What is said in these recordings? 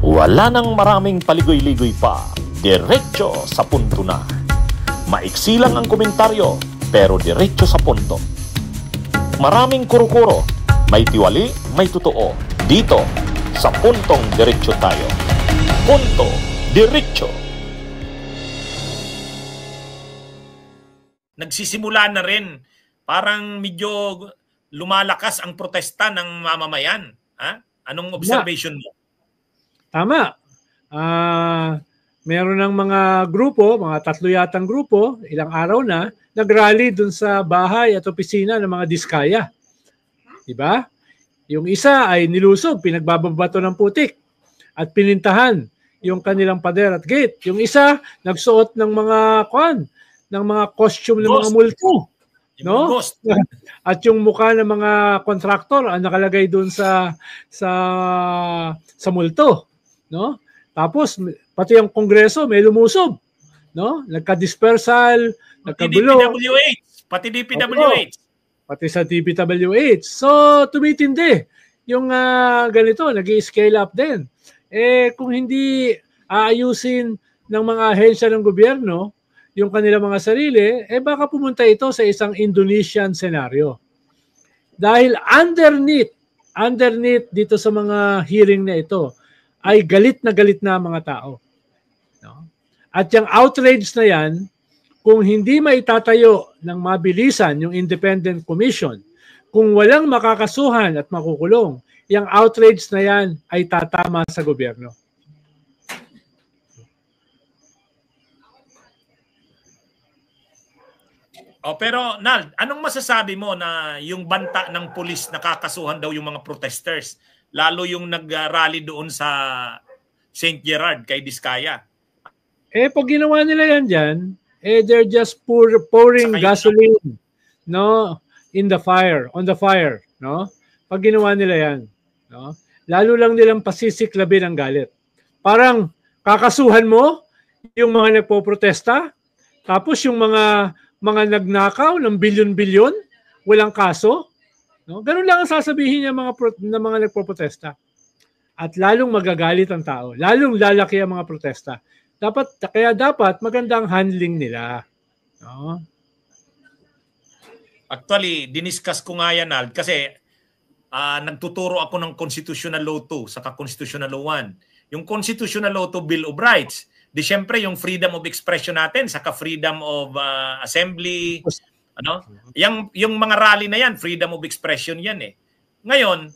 Wala nang maraming paligoy-ligoy pa, diretso sa punto na. Maiksi lang ang komentaryo, pero diretso sa punto. Maraming kuro-kuro, may tiwali, may totoo. Dito, sa Puntong Diretso tayo. Punto Diretso. Nagsisimula na rin, parang medyo lumalakas ang protesta ng mamamayan. Ha? Anong observation mo? Tama. Meron ng mga grupo, mga 3 yatang grupo, ilang araw na, nag-rally dun sa bahay at opisina ng mga diskaya. Diba? Yung isa ay nilusog, pinagbababato ng putik at pinintahan yung kanilang pader at gate. Yung isa, nagsuot ng mga costume ng mga multo. No? At yung mukha ng mga kontraktor ang nakalagay doon sa multo, no? Tapos pati ang Kongreso may lumusob, no? Nagka-dispersal, nagkagulo. Pati DPWH. Pati sa DPWH. So tumitindi yung ganito, nag-i-scale up din. Kung hindi aayusin ng mga ahensya ng gobyerno yung kanilang mga sarili, baka pumunta ito sa isang Indonesian scenario. Dahil underneath dito sa mga hearing na ito, ay galit na mga tao. No? At yung outrage na yan, kung hindi maitatayo ng mabilisan yung independent commission, kung walang makakasuhan at makukulong, yung outrage na yan ay tatama sa gobyerno. Pero Nald, anong masasabi mo na yung banta ng pulis nakakasuhan daw yung mga protesters, lalo yung nag-rally doon sa St. Gerard kay Diskaya? Pag ginawa nila yan dyan, they're just pouring gasoline, no, on the fire, no? Pag ginawa nila yan, no? Lalo lang nilang pasisiklabin ang galit. Parang kakasuhan mo yung mga nagpo-protesta, tapos yung mga nagnakaw ng bilyon-bilyon, walang kaso. No? Ganun lang ang sasabihin niya ng mga nagpo-protesta. At lalong magagalit ang tao. Lalong lalaki ang mga protesta. Kaya dapat magandang handling nila. No? Actually, diniscuss ko nga yan, Nald, kasi nagtuturo ako ng Constitutional Law 2 saka Constitutional Law 1. Yung Constitutional Law 2 Bill of Rights, di syempre yung freedom of expression natin saka freedom of assembly, ano? Yung mga rally na yan, freedom of expression yan eh. Ngayon,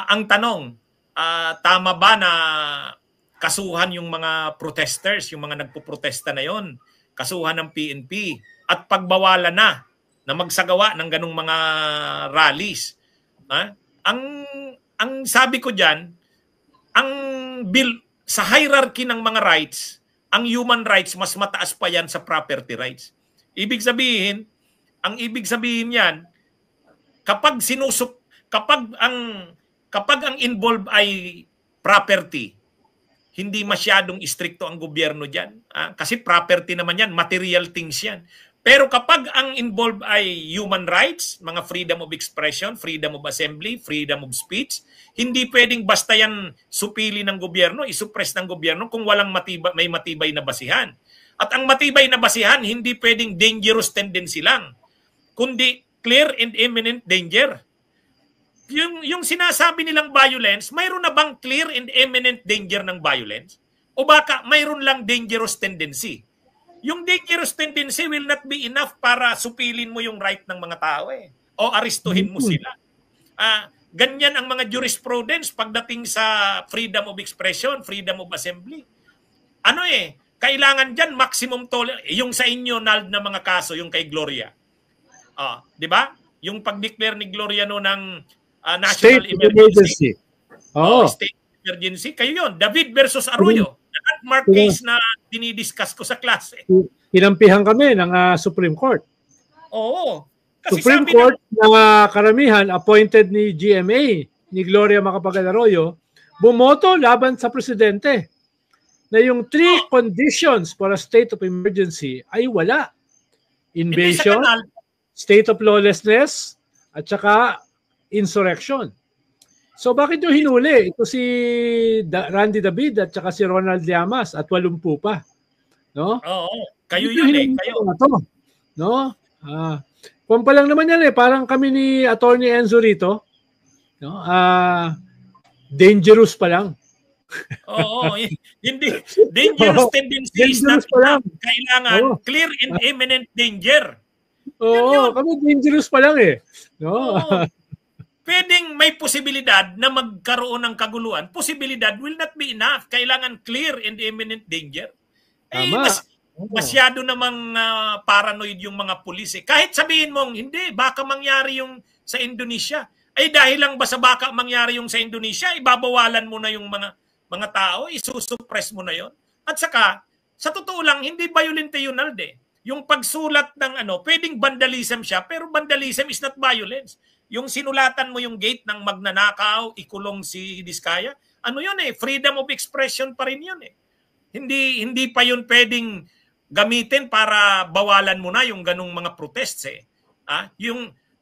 ang tanong, tama ba na kasuhan yung mga protesters, yung mga nagpo-protesta na yon, kasuhan ng PNP at pagbawalan na magsagawa ng ganung mga rallies? Ang sabi ko diyan, ang bill sa hierarchy ng mga rights, ang human rights mas mataas pa yan sa property rights. Ibig sabihin, ang ibig sabihin yan, kapag ang involved ay property, hindi masyadong istrikto ang gobyerno diyan. Kasi property naman yan, material things yan. Pero kapag ang involved ay human rights, mga freedom of expression, freedom of assembly, freedom of speech, hindi pwedeng basta yan supili ng gobyerno, isuppress ng gobyerno kung walang may matibay na basihan. At ang matibay na basihan, hindi pwedeng dangerous tendency lang, kundi clear and imminent danger. Yung sinasabi nilang violence, mayroon na bang clear and imminent danger ng violence? O baka mayroon lang dangerous tendency? Yung dangerous tendency will not be enough para supilin mo yung right ng mga tao o aristuhin mo sila. Ganyan ang mga jurisprudence pagdating sa freedom of expression, freedom of assembly. Kailangan dyan maximum tolerance. Yung sa inyo, Nald, na mga kaso, yung kay Gloria. Di ba? Yung pag-declare ni Gloria no ng national emergency. State emergency. Kayo yun. David versus Arroyo. Landmark case na dinidiscuss ko sa klase. Kinampihan kami ng Supreme Court. Oo. Kasi Supreme Court na karamihan appointed ni GMA, ni Gloria Macapagal-Arroyo, bumoto laban sa presidente na yung 3 conditions for a state of emergency ay wala. Invasion, state of lawlessness, at saka insurrection. So bakit yung hinuli? Ito si Randy David at saka si Ronald Llamas at 80 pa. No? Oo. Kayo Bakit yun yung eh. hinuli Kayo. na to? No? Kung pa lang naman yan eh. Parang kami ni Attorney Enzo rito. No? Dangerous pa lang. Oo. Hindi. Dangerous tendency is not enough. Kailangan clear and imminent danger. Oo. Kami dangerous pa lang eh. No? Pwedeng may posibilidad na magkaroon ng kaguluhan. Posibilidad will not be enough. Kailangan clear and imminent danger. Masyado namang paranoid yung mga pulis. Kahit sabihin mong, hindi, baka mangyari yung sa Indonesia. Ay dahil lang ba sa baka mangyari yung sa Indonesia, ibabawalan mo na yung mga tao, isusuppress mo na yon. At saka, sa totoo lang, hindi violent yun, Alde. Yung pagsulat ng pwedeng vandalism siya, pero vandalism is not violence. Yung sinulatan mo yung gate ng magnanakaw, ikulong si Diskaya, yun freedom of expression pa rin yun eh. Hindi pa yun pwedeng gamitin para bawalan mo na yung ganung mga protests eh.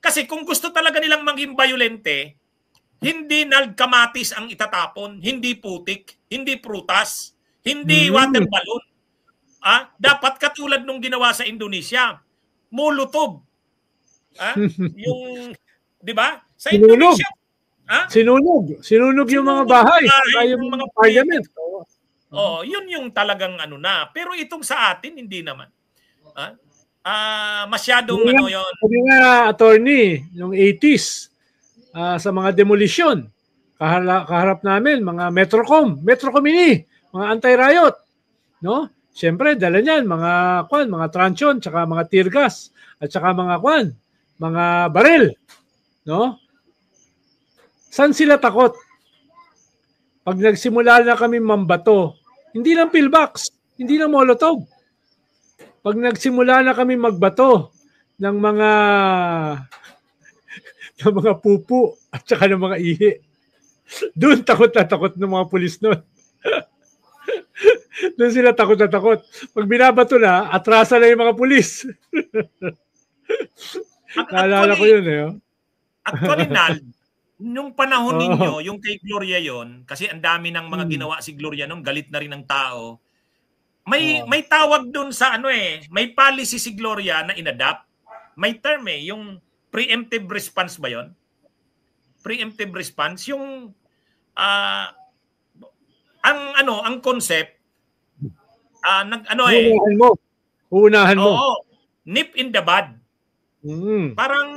Kasi kung gusto talaga nilang maging violente, hindi nagkamatis ang itatapon, hindi putik, hindi prutas, hindi water balloon. Dapat katulad nung ginawa sa Indonesia, molotov. Yung, di ba? Sa Indonesia, Sinunog yung mga bahay, yung mga parliament. Yun yung talagang na. Pero itong sa atin, hindi naman. Masyadong yun. Sabi nga, attorney, yung 80s, sa mga demolition, kaharap namin, mga Metrocom ini, mga anti-riot. No? Siyempre, dala niyan, mga truncheon, tsaka mga tear gas, at tsaka mga baril. No? Saan sila takot? Pag nagsimula na kami mambato, hindi lang pillbox, hindi lang molotov. Pag nagsimula na kami magbato ng mga pupu at saka ng mga ihi, doon takot na takot ng mga pulis noon. Doon sila takot na takot. Pag binabato na, atrasa na yung mga pulis. Naalala ko yun eh. Actually, Nald, nung panahon ninyo, yung kay Gloria yon, kasi ang dami ng mga ginawa si Gloria nung galit na rin ng tao. May tawag doon sa may policy si Gloria na inadapt. May term yung preemptive response ba yon? Preemptive response yung ang concept Uunahan mo. Oo, nip in the bud. Parang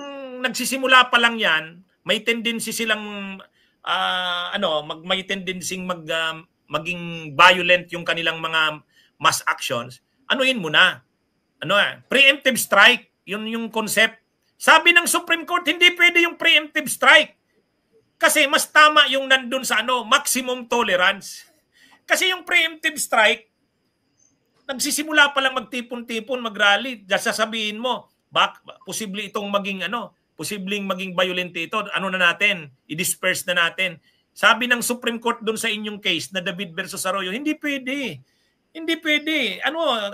nagsisimula pa lang yan, may tendency silang may tendency maging violent yung kanilang mga mass actions. Anuin mo na. Preemptive strike, yun yung concept. Sabi ng Supreme Court, hindi pwede yung preemptive strike. Kasi mas tama yung nandun sa maximum tolerance. Kasi yung preemptive strike, nagsisimula pa lang magtipon-tipon, mag-rally, sasabihin mo, posible itong posibleng maging violent ito, na natin, i-disperse na natin. Sabi ng Supreme Court doon sa inyong case na David versus Arroyo, hindi pwede. Hindi pwede.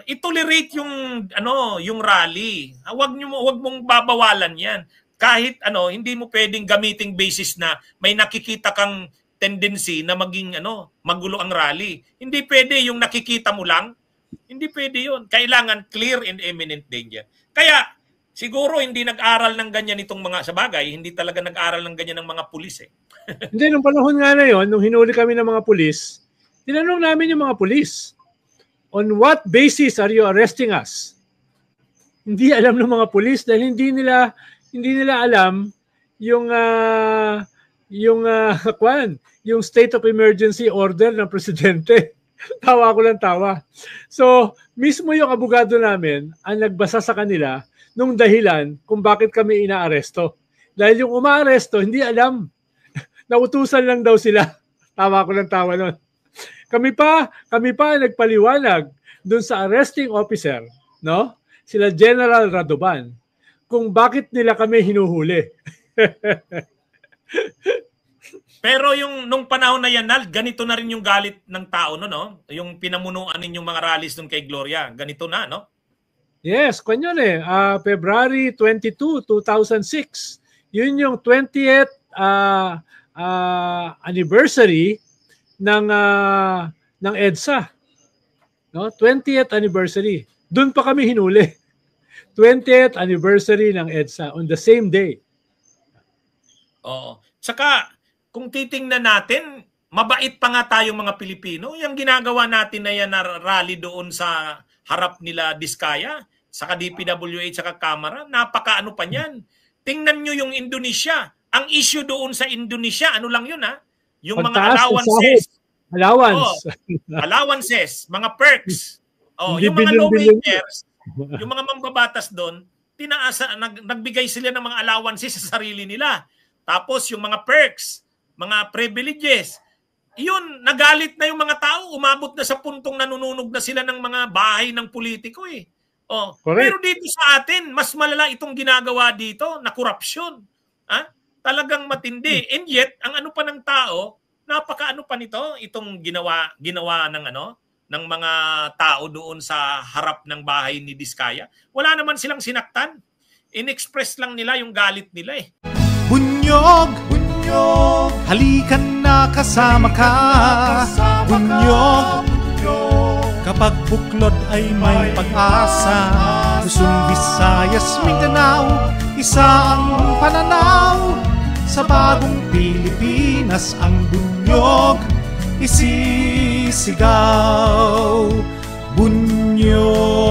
I-tolerate yung rally. Huwag mong babawalan 'yan. Kahit hindi mo pwedeng gamiting basis na may nakikita kang tendency na maging magulo ang rally. Hindi pwede yung nakikita mo lang. Hindi pwede 'yun. Kailangan clear and imminent danger. Kaya siguro hindi nag-aral ng ganyan itong mga sabagay, hindi talaga nag-aral ng ganyan ng mga pulis eh. Hindi, nung panahon nga na yon, nung hinuli kami ng mga pulis, tinanong namin yung mga pulis, on what basis are you arresting us? Hindi alam ng mga pulis dahil hindi nila alam yung state of emergency order ng presidente. Tawa ko lang tawa. So, mismo yung abogado namin ang nagbasa sa kanila nung dahilan kung bakit kami inaaresto. Dahil yung umaaresto, hindi alam. Nautusan lang daw sila. Tawa ko lang tawa nun. Kami pa nagpaliwanag doon sa arresting officer, no? Sila General Radovan, kung bakit nila kami hinuhuli. Pero nung panahon na yan, Nald, ganito na rin yung galit ng tao, no? Yung pinamunuan ninyong mga rallies nung kay Gloria, ganito na, no? Yes, kanyan February 22, 2006. Yun yung 20th anniversary ng EDSA. No? 20th anniversary. Doon pa kami hinuli. 20th anniversary ng EDSA on the same day. Oo. Saka, kung titingnan natin, mabait pa nga tayong mga Pilipino. Yung ginagawa natin na yan na rally doon sa harap nila Diskaya, saka DPWH, saka Kamara, napakaano pa niyan. Tingnan nyo yung Indonesia. Ang issue doon sa Indonesia, ano lang yun ha? Yung mga allowances. Allowances, mga perks. Yung mga lawmakers, yung mga mambabatas doon, nagbigay sila ng mga allowances sa sarili nila. Tapos yung mga perks, mga privileges, yun, nagalit na yung mga tao, umabot na sa puntong nanununog na sila ng mga bahay ng politiko eh. Pero dito sa atin, mas malala itong ginagawa dito na korupsyon. Talagang matindi. And yet, ang ano pa ng tao, napakaano pa nito, itong ginawa ng mga tao doon sa harap ng bahay ni Diskaya. Wala naman silang sinaktan. In-express lang nila yung galit nila eh. Bunyog, bunyog, halikan na kasama ka. Bunyog, kapag buklod ay may pag-asa. Luzon, Visayas, Mindanao, isa ang pananaw. Sa bagong Pilipinas ang bunyog isisigaw. Bunyog.